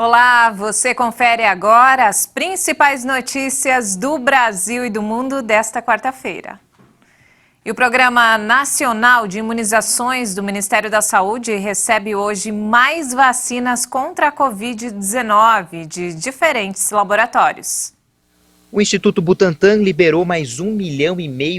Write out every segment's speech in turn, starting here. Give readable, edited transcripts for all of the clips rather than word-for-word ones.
Olá, você confere agora as principais notícias do Brasil e do mundo desta quarta-feira. E o Programa Nacional de Imunizações do Ministério da Saúde recebe hoje mais vacinas contra a Covid-19 de diferentes laboratórios. O Instituto Butantan liberou mais 1,5 milhão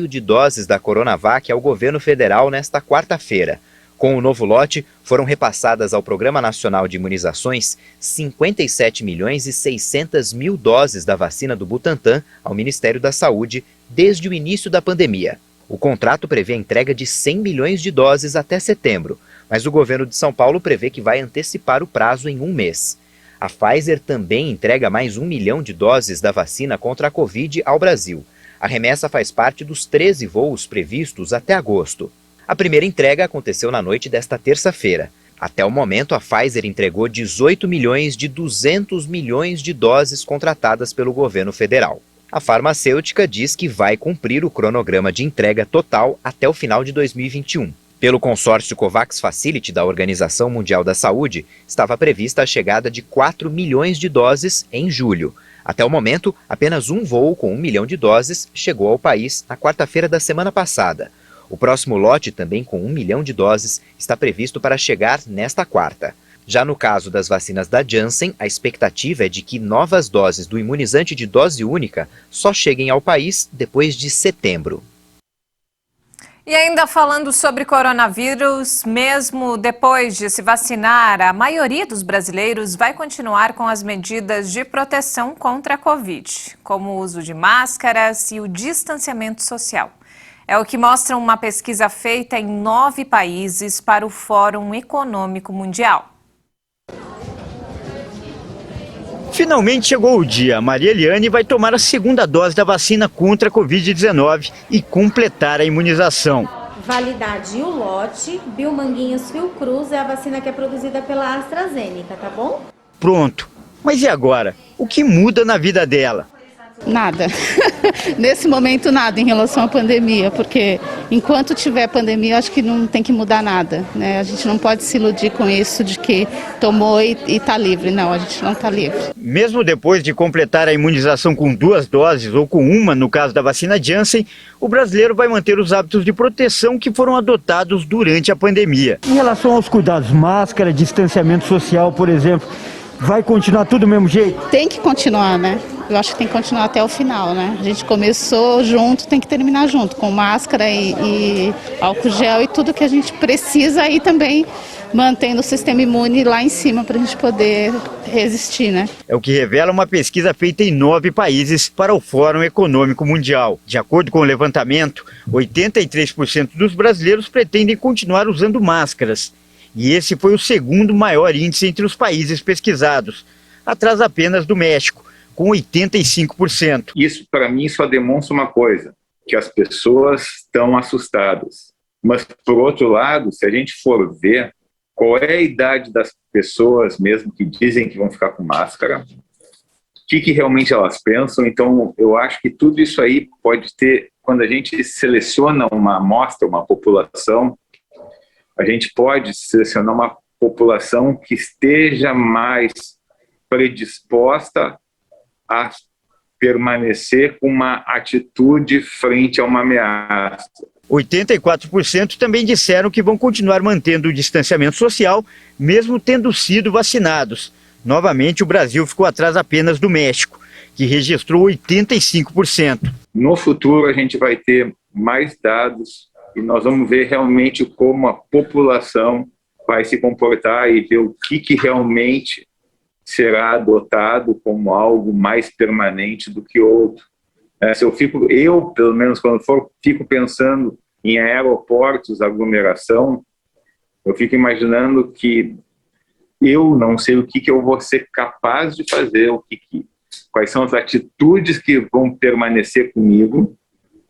de doses da Coronavac ao governo federal nesta quarta-feira. Com o novo lote, foram repassadas ao Programa Nacional de Imunizações 57.600.000 doses da vacina do Butantan ao Ministério da Saúde desde o início da pandemia. O contrato prevê a entrega de 100 milhões de doses até setembro, mas o governo de São Paulo prevê que vai antecipar o prazo em um mês. A Pfizer também entrega mais 1 milhão de doses da vacina contra a Covid ao Brasil. A remessa faz parte dos 13 voos previstos até agosto. A primeira entrega aconteceu na noite desta terça-feira. Até o momento, a Pfizer entregou 18.200 milhões de doses contratadas pelo governo federal. A farmacêutica diz que vai cumprir o cronograma de entrega total até o final de 2021. Pelo consórcio COVAX Facility da Organização Mundial da Saúde, estava prevista a chegada de 4 milhões de doses em julho. Até o momento, apenas um voo com 1 milhão de doses chegou ao país na quarta-feira da semana passada. O próximo lote, também com 1 milhão de doses, está previsto para chegar nesta quarta. Já no caso das vacinas da Janssen, a expectativa é de que novas doses do imunizante de dose única só cheguem ao país depois de setembro. E ainda falando sobre coronavírus, mesmo depois de se vacinar, a maioria dos brasileiros vai continuar com as medidas de proteção contra a Covid, como o uso de máscaras e o distanciamento social. É o que mostra uma pesquisa feita em 9 países para o Fórum Econômico Mundial. Finalmente chegou o dia. Maria Eliane vai tomar a segunda dose da vacina contra a Covid-19 e completar a imunização. Validade e o lote, Biomanguinhos Fiocruz é a vacina que é produzida pela AstraZeneca, tá bom? Pronto. Mas e agora? O que muda na vida dela? Nada. Nesse momento nada em relação à pandemia, porque enquanto tiver pandemia, eu acho que não tem que mudar nada, né? A gente não pode se iludir com isso de que tomou e está livre. Não, a gente não está livre. Mesmo depois de completar a imunização com 2 doses ou com uma, no caso da vacina Janssen, o brasileiro vai manter os hábitos de proteção que foram adotados durante a pandemia. Em relação aos cuidados, máscara, distanciamento social, por exemplo, vai continuar tudo do mesmo jeito? Tem que continuar, né? Eu acho que tem que continuar até o final, né? A gente começou junto, tem que terminar junto, com máscara e álcool gel e tudo que a gente precisa e também mantendo o sistema imune lá em cima para a gente poder resistir, né? É o que revela uma pesquisa feita em 9 países para o Fórum Econômico Mundial. De acordo com o levantamento, 83% dos brasileiros pretendem continuar usando máscaras. E esse foi o segundo maior índice entre os países pesquisados, atrás apenas do México, com 85%. Isso, para mim, só demonstra uma coisa, que as pessoas estão assustadas. Mas, por outro lado, se a gente for ver qual é a idade das pessoas mesmo que dizem que vão ficar com máscara, o que realmente elas pensam, então eu acho que tudo isso aí pode ter, quando a gente seleciona uma amostra, uma população, a gente pode selecionar uma população que esteja mais predisposta a permanecer com uma atitude frente a uma ameaça. 84% também disseram que vão continuar mantendo o distanciamento social, mesmo tendo sido vacinados. Novamente, o Brasil ficou atrás apenas do México, que registrou 85%. No futuro, a gente vai ter mais dados e nós vamos ver realmente como a população vai se comportar e ver o que realmente será adotado como algo mais permanente do que outro. Eu, pelo menos, quando fico pensando em aeroportos, aglomeração, eu fico imaginando que eu não sei o que eu vou ser capaz de fazer, quais são as atitudes que vão permanecer comigo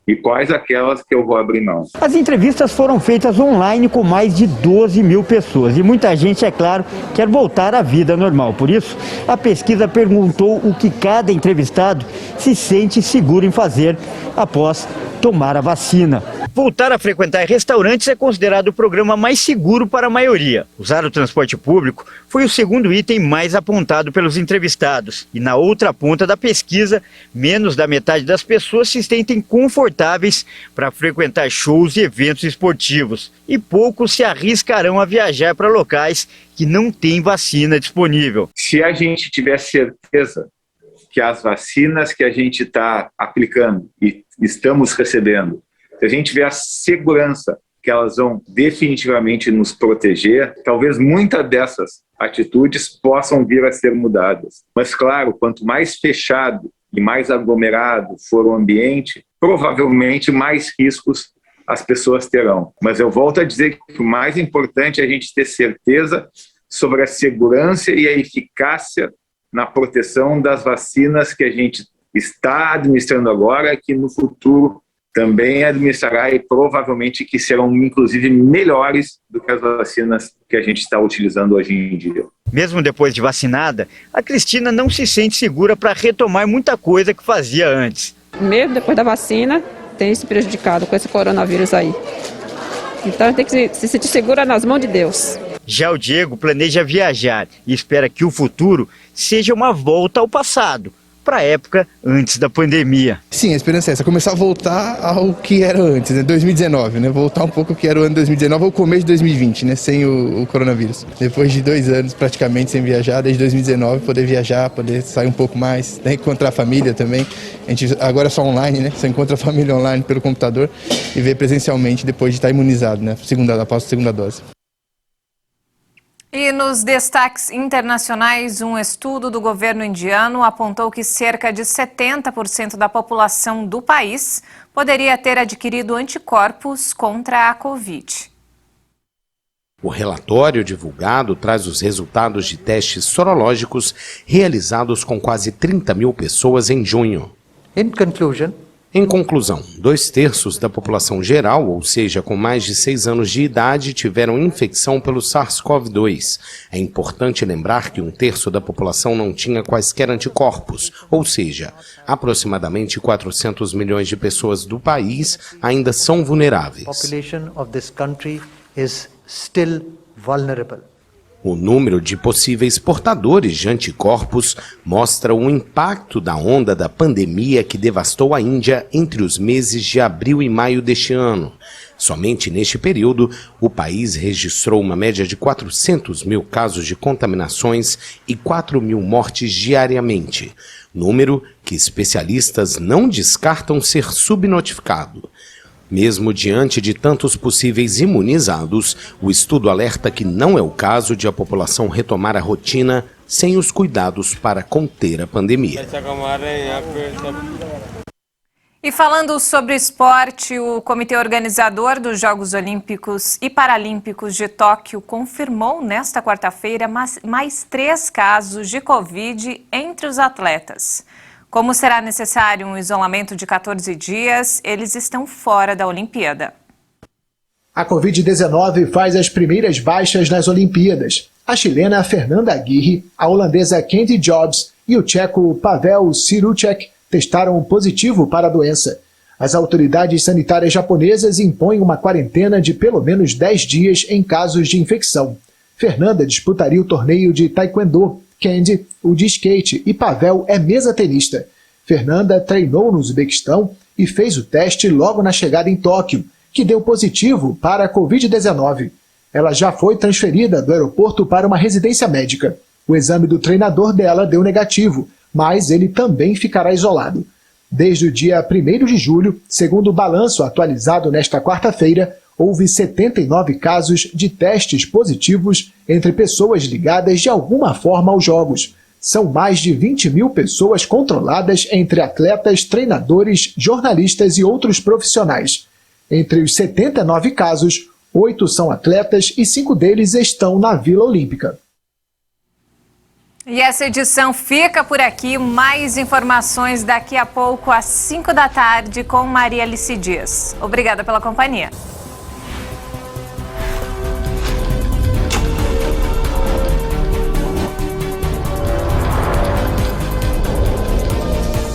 e quais aquelas que eu vou abrir mão. As entrevistas foram feitas online com mais de 12 mil pessoas e muita gente, é claro, quer voltar à vida normal. Por isso, a pesquisa perguntou o que cada entrevistado se sente seguro em fazer após tomar a vacina. Voltar a frequentar restaurantes é considerado o programa mais seguro para a maioria. Usar o transporte público foi o segundo item mais apontado pelos entrevistados. E na outra ponta da pesquisa, menos da metade das pessoas se sentem confortáveis para frequentar shows e eventos esportivos. E poucos se arriscarão a viajar para locais que não têm vacina disponível. Se a gente tiver certeza que as vacinas que a gente está aplicando e estamos recebendo, se a gente tiver a segurança que elas vão definitivamente nos proteger, talvez muitas dessas atitudes possam vir a ser mudadas. Mas, claro, quanto mais fechado e mais aglomerado for o ambiente, provavelmente mais riscos as pessoas terão. Mas eu volto a dizer que o mais importante é a gente ter certeza sobre a segurança e a eficácia na proteção das vacinas que a gente está administrando agora, que no futuro também administrará e provavelmente que serão, inclusive, melhores do que as vacinas que a gente está utilizando hoje em dia. Mesmo depois de vacinada, a Cristina não se sente segura para retomar muita coisa que fazia antes. Mesmo depois da vacina, tem se prejudicado com esse coronavírus aí. Então tem que se sentir segura nas mãos de Deus. Já o Diego planeja viajar e espera que o futuro seja uma volta ao passado, para a época antes da pandemia. Sim, a esperança é essa, começar a voltar ao que era antes, né? 2019, né? Voltar um pouco ao que era o ano 2019 ou começo de 2020, né? Sem o coronavírus. Depois de 2 anos praticamente sem viajar, desde 2019, poder viajar, poder sair um pouco mais, né? Encontrar a família também. A gente agora é só online, né? Só encontra a família online pelo computador e ver presencialmente depois de estar imunizado, né? Após a segunda dose. E nos destaques internacionais, um estudo do governo indiano apontou que cerca de 70% da população do país poderia ter adquirido anticorpos contra a Covid. O relatório divulgado traz os resultados de testes sorológicos realizados com quase 30 mil pessoas em junho. Em conclusão, 2/3 da população geral, ou seja, com mais de 6 anos de idade, tiveram infecção pelo SARS-CoV-2. É importante lembrar que 1/3 da população não tinha quaisquer anticorpos, ou seja, aproximadamente 400 milhões de pessoas do país ainda são vulneráveis. O número de possíveis portadores de anticorpos mostra o impacto da onda da pandemia que devastou a Índia entre os meses de abril e maio deste ano. Somente neste período, o país registrou uma média de 400 mil casos de contaminações e 4 mil mortes diariamente, número que especialistas não descartam ser subnotificado. Mesmo diante de tantos possíveis imunizados, o estudo alerta que não é o caso de a população retomar a rotina sem os cuidados para conter a pandemia. E falando sobre esporte, o comitê organizador dos Jogos Olímpicos e Paralímpicos de Tóquio confirmou nesta quarta-feira mais 3 casos de Covid entre os atletas. Como será necessário um isolamento de 14 dias, eles estão fora da Olimpíada. A Covid-19 faz as primeiras baixas nas Olimpíadas. A chilena Fernanda Aguirre, a holandesa Candy Jobs e o tcheco Pavel Sirúček testaram positivo para a doença. As autoridades sanitárias japonesas impõem uma quarentena de pelo menos 10 dias em casos de infecção. Fernanda disputaria o torneio de taekwondo, Candy, o de skate e Pavel é mesa-tenista. Fernanda treinou no Uzbequistão e fez o teste logo na chegada em Tóquio, que deu positivo para a Covid-19. Ela já foi transferida do aeroporto para uma residência médica. O exame do treinador dela deu negativo, mas ele também ficará isolado. Desde o dia 1º de julho, segundo o balanço atualizado nesta quarta-feira, houve 79 casos de testes positivos entre pessoas ligadas de alguma forma aos Jogos. São mais de 20 mil pessoas controladas entre atletas, treinadores, jornalistas e outros profissionais. Entre os 79 casos, 8 são atletas e 5 deles estão na Vila Olímpica. E essa edição fica por aqui. Mais informações daqui a pouco às 5 da tarde com Maria Alice Dias. Obrigada pela companhia.